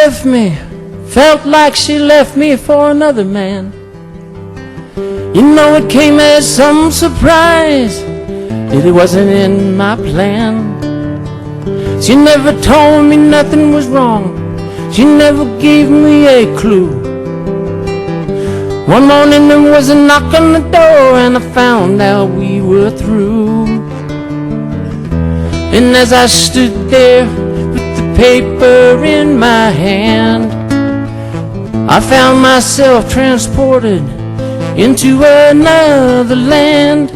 left me, felt like she left me for another man. You know it came as some surprise, it wasn't in my plan. She never told me nothing was wrong, she never gave me a clue. One morning there was a knock on the door and I found out we were through. And as I stood there with the paper in my hand, I found myself transported into another land.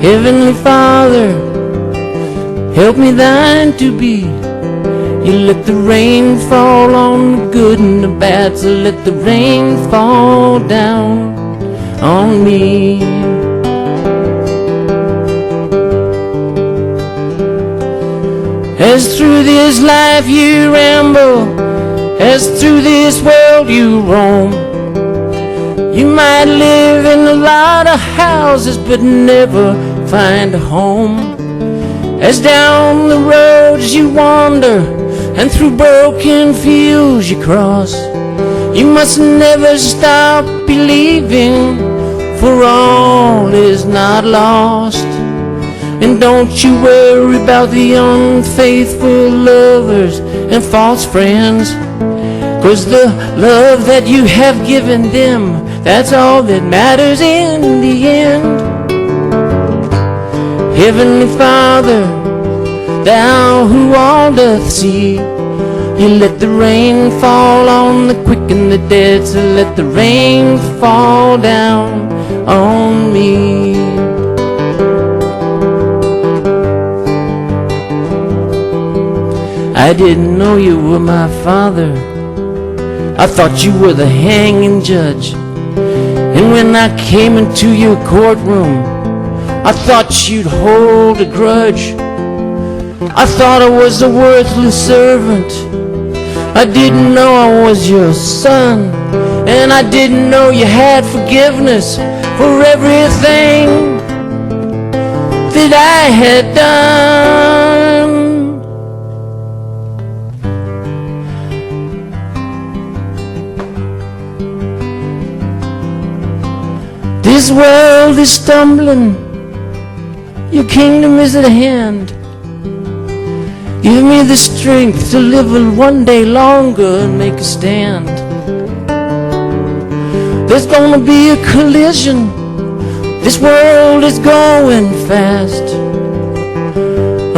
Heavenly Father, help me thine to be. You let the rain fall on the good and the bad, so let the rain fall down on me. As through this life you ramble, as through this world you roam, you might live in a lot of houses but never find a home. As down the roads you wander and through broken fields you cross, you must never stop believing, for all is not lost. And don't you worry about the unfaithful lovers and false friends, 'cause the love that you have given them, that's all that matters in the end. Heavenly Father, thou who all doth see, you let the rain fall on the quick and the dead, so let the rain fall down on me. I didn't know you were my Father, I thought you were the hanging judge. And when I came into your courtroom, I thought you'd hold a grudge. I thought I was a worthless servant, I didn't know I was your son. And I didn't know you had forgiveness for everything that I had done. This world is stumbling, your kingdom is at hand. Give me the strength to live one day longer and make a stand. There's gonna be a collision, this world is going fast.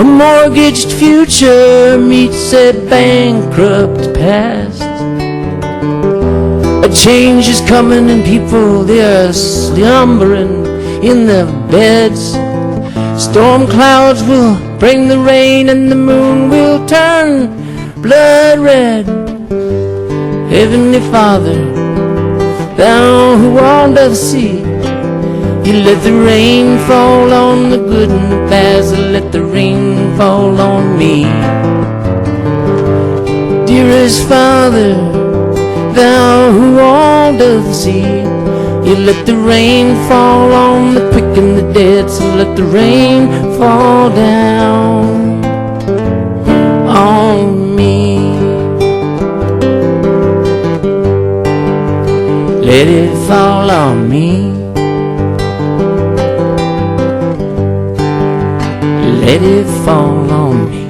A mortgaged future meets a bankrupt past. A change is coming and people, they are slumbering in their beds. Storm clouds will bring the rain and the moon will turn blood red. Heavenly Father, thou who all doth see, you let the rain fall on the good and the bad, so let the rain fall on me. Dearest Father, thou who all doth see, you let the rain fall on the quick and the dead, so let the rain fall down on me. Let it fall on me. Let it fall on me.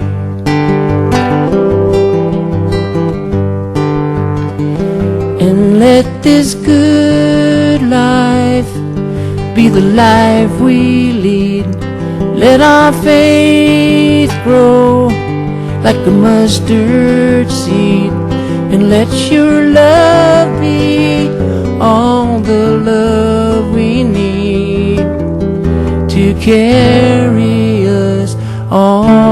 And let this good life be the life we lead. Let our faith grow like a mustard seed, and let your love be all the love we need to carry us all.